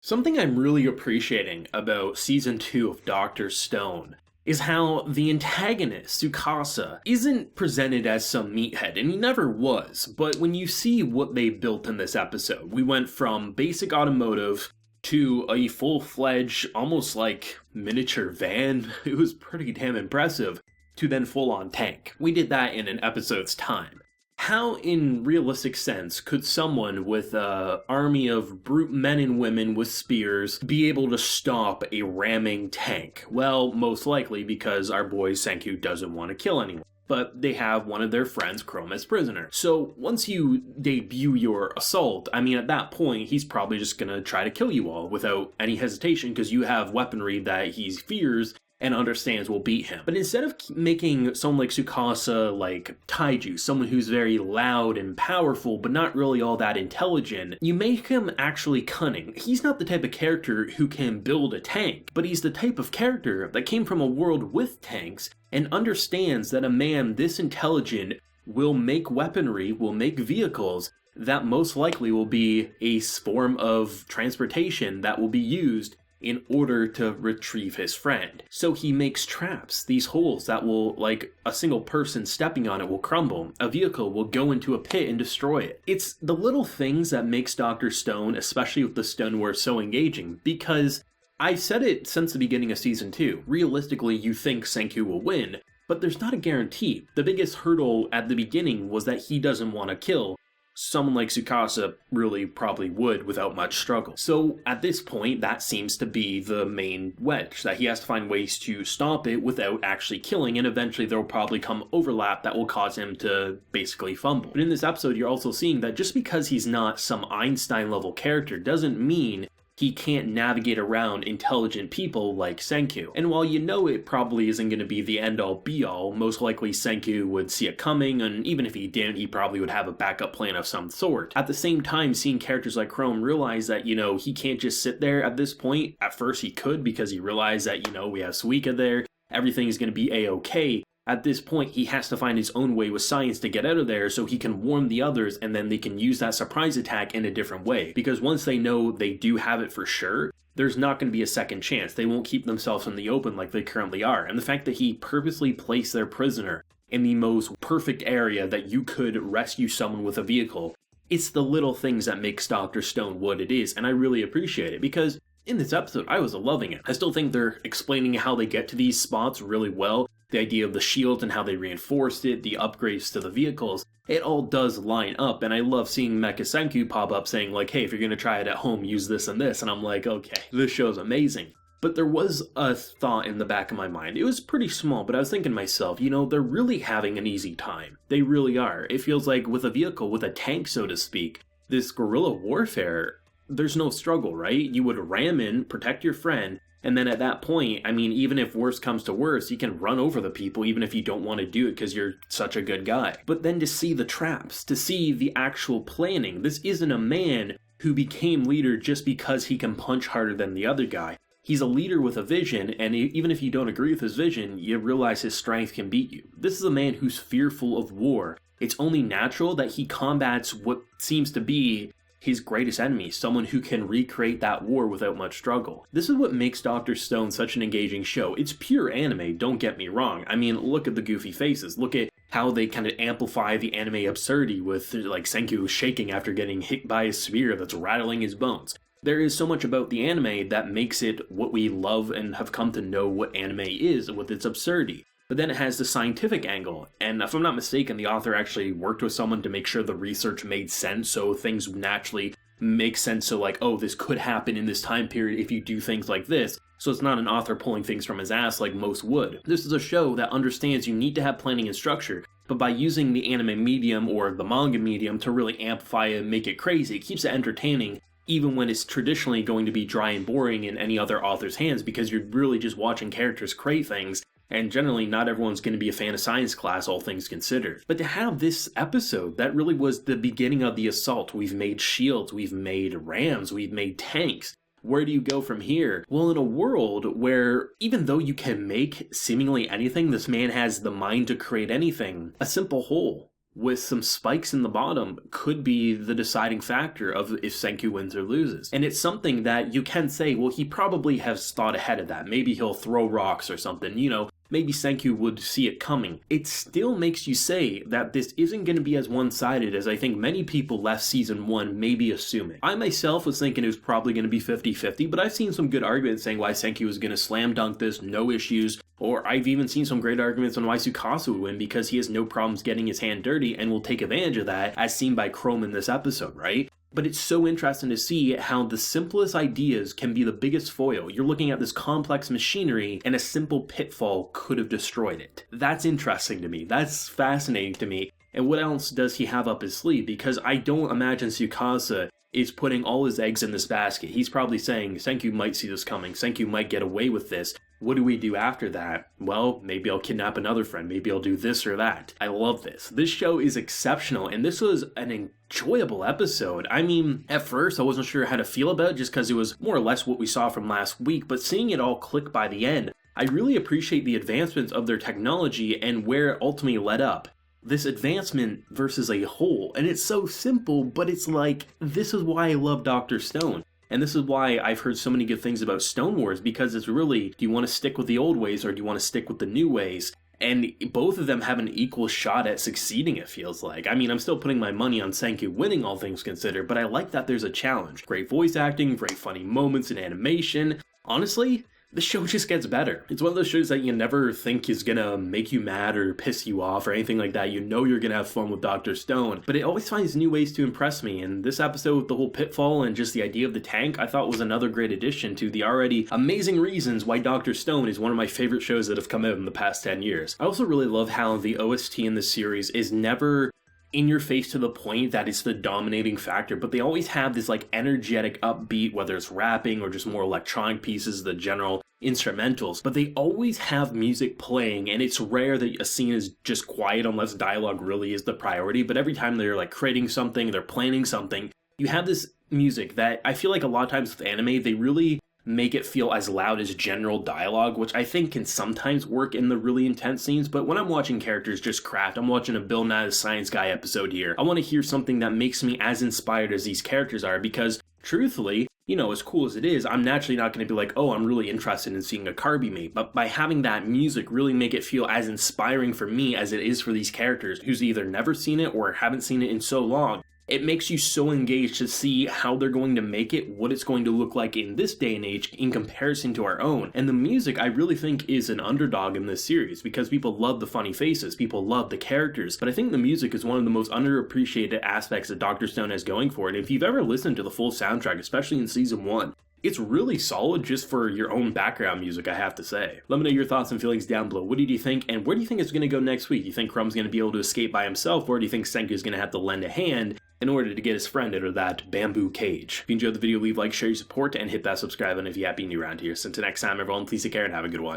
Something I'm really appreciating about season 2 of DR.STONE is how the antagonist, TSUKASA, isn't presented as some meathead, and he never was, but when you see what they built in this episode, we went from basic automotive to a full-fledged, almost like miniature van. It was pretty damn impressive, to then full-on tank. We did that in an episode's time. How, in realistic sense, could someone with an army of brute men and women with spears be able to stop a ramming tank? Well, most likely because our boy Senkuu doesn't want to kill anyone. But they have one of their friends, Chrome, as prisoner. So once you debut your assault, at that point, he's probably just gonna try to kill you all without any hesitation because you have weaponry that he fears and understands will beat him. But instead of making someone like TSUKASA like Taiju, someone who's very loud and powerful but not really all that intelligent, you make him actually cunning. He's not the type of character who can build a tank, but he's the type of character that came from a world with tanks and understands that a man this intelligent will make weaponry, will make vehicles that most likely will be a form of transportation that will be used in order to retrieve his friend. So he makes traps, these holes that will, like a single person stepping on it will crumble. A vehicle will go into a pit and destroy it. It's the little things that makes DR.STONE, especially with the Stone War, so engaging, because I've said it since the beginning of Season 2. Realistically, you think Senkuu will win, but there's not a guarantee. The biggest hurdle at the beginning was that he doesn't want to kill. Someone like TSUKASA really probably would without much struggle. So at this point, that seems to be the main wedge, that he has to find ways to stop it without actually killing, and eventually there will probably come overlap that will cause him to basically fumble. But in this episode, you're also seeing that just because he's not some Einstein-level character doesn't mean he can't navigate around intelligent people like Senkuu. And while you know it probably isn't going to be the end-all be-all, most likely Senkuu would see it coming, and even if he didn't, he probably would have a backup plan of some sort. At the same time, seeing characters like Chrome realize that, he can't just sit there at this point. At first he could because he realized that, we have Suika there, everything's going to be a-okay. At this point, he has to find his own way with science to get out of there so he can warn the others and then they can use that surprise attack in a different way. Because once they know they do have it for sure, there's not going to be a second chance. They won't keep themselves in the open like they currently are. And the fact that he purposely placed their prisoner in the most perfect area that you could rescue someone with a vehicle, it's the little things that makes DR.STONE what it is, and I really appreciate it because in this episode, I was loving it. I still think they're explaining how they get to these spots really well. The idea of the shield and how they reinforced it, the upgrades to the vehicles, it all does line up, and I love seeing Mecha Senkuu pop up saying like, hey, if you're gonna try it at home, use this and this, and I'm like, okay, this show's amazing. But there was a thought in the back of my mind. It was pretty small, but I was thinking to myself, they're really having an easy time. They really are. It feels like with a vehicle, with a tank, so to speak, this guerrilla warfare, there's no struggle, right? You would ram in, protect your friend, and then at that point, even if worse comes to worse, you can run over the people even if you don't want to do it because you're such a good guy. But then to see the traps, to see the actual planning, this isn't a man who became leader just because he can punch harder than the other guy. He's a leader with a vision, and even if you don't agree with his vision, you realize his strength can beat you. This is a man who's fearful of war. It's only natural that he combats what seems to be his greatest enemy, someone who can recreate that war without much struggle. This is what makes DR.STONE such an engaging show. It's pure anime, don't get me wrong. Look at the goofy faces. Look at how they kind of amplify the anime absurdity with like Senkuu shaking after getting hit by a spear that's rattling his bones. There is so much about the anime that makes it what we love and have come to know what anime is with its absurdity. But then it has the scientific angle, and if I'm not mistaken, the author actually worked with someone to make sure the research made sense, so things naturally make sense, so like, oh, this could happen in this time period if you do things like this, so it's not an author pulling things from his ass like most would. This is a show that understands you need to have planning and structure, but by using the anime medium or the manga medium to really amplify it and make it crazy, it keeps it entertaining, even when it's traditionally going to be dry and boring in any other author's hands, because you're really just watching characters create things. And generally, not everyone's going to be a fan of science class, all things considered. But to have this episode, that really was the beginning of the assault. We've made shields, we've made rams, we've made tanks. Where do you go from here? Well, in a world where, even though you can make seemingly anything, this man has the mind to create anything. A simple hole. with some spikes in the bottom could be the deciding factor of if Senkuu wins or loses. And it's something that you can say, well, he probably has thought ahead of that. Maybe he'll throw rocks or something, maybe Senkuu would see it coming. It still makes you say that this isn't going to be as one-sided as I think many people left season 1 may be assuming. I myself was thinking it was probably going to be 50-50, but I've seen some good arguments saying why Senkuu was going to slam dunk this, no issues, or I've even seen some great arguments on why TSUKASA would win because he has no problems getting his hand dirty and will take advantage of that, as seen by Chrome in this episode, right? But it's so interesting to see how the simplest ideas can be the biggest foil. You're looking at this complex machinery and a simple pitfall could have destroyed it. That's interesting to me. That's fascinating to me. And what else does he have up his sleeve? Because I don't imagine TSUKASA is putting all his eggs in this basket. He's probably saying, Senkuu might see this coming. Senkuu might get away with this. What do we do after that? Well, maybe I'll kidnap another friend. Maybe I'll do this or that. I love this. This show is exceptional, and this was an enjoyable episode. I mean, at first I wasn't sure how to feel about it just because it was more or less what we saw from last week, but seeing it all click by the end, I really appreciate the advancements of their technology and where it ultimately led up. This advancement versus a whole, and it's so simple, but it's like, this is why I love Dr. Stone. And this is why I've heard so many good things about Stone Wars, because it's really, do you want to stick with the old ways or do you want to stick with the new ways? And both of them have an equal shot at succeeding, it feels like. I mean, I'm still putting my money on Senkuu winning, all things considered, but I like that there's a challenge. Great voice acting, great funny moments and animation. Honestly, the show just gets better. It's one of those shows that you never think is gonna make you mad or piss you off or anything like that. You know you're gonna have fun with Dr. Stone, but it always finds new ways to impress me. And this episode with the whole pitfall and just the idea of the tank, I thought was another great addition to the already amazing reasons why Dr. Stone is one of my favorite shows that have come out in the past 10 years. I also really love how the OST in this series is never in your face to the point that it's the dominating factor, but they always have this like energetic upbeat, whether it's rapping or just more electronic pieces, the general instrumentals, but they always have music playing, and it's rare that a scene is just quiet unless dialogue really is the priority. But every time they're like creating something, they're planning something, you have this music that I feel like a lot of times with anime, they really make it feel as loud as general dialogue, which I think can sometimes work in the really intense scenes. But when I'm watching characters just craft, I'm watching a Bill Nye the Science Guy episode here, I want to hear something that makes me as inspired as these characters are, because truthfully, as cool as it is, I'm naturally not going to be like, oh, I'm really interested in seeing a Carby mate. But by having that music really make it feel as inspiring for me as it is for these characters who's either never seen it or haven't seen it in so long, it makes you so engaged to see how they're going to make it, what it's going to look like in this day and age in comparison to our own. And the music, I really think, is an underdog in this series because people love the funny faces, people love the characters, but I think the music is one of the most underappreciated aspects that Dr. Stone has going for it. And if you've ever listened to the full soundtrack, especially in season 1, it's really solid just for your own background music, I have to say. Let me know your thoughts and feelings down below. What did you think, and where do you think it's going to go next week? Do you think Chrome's going to be able to escape by himself, or do you think Senku's going to have to lend a hand in order to get his friend out of that bamboo cage? If you enjoyed the video, leave a like, share your support, and hit that subscribe button if you happen to be new around here. So until next time, everyone, please take care and have a good one.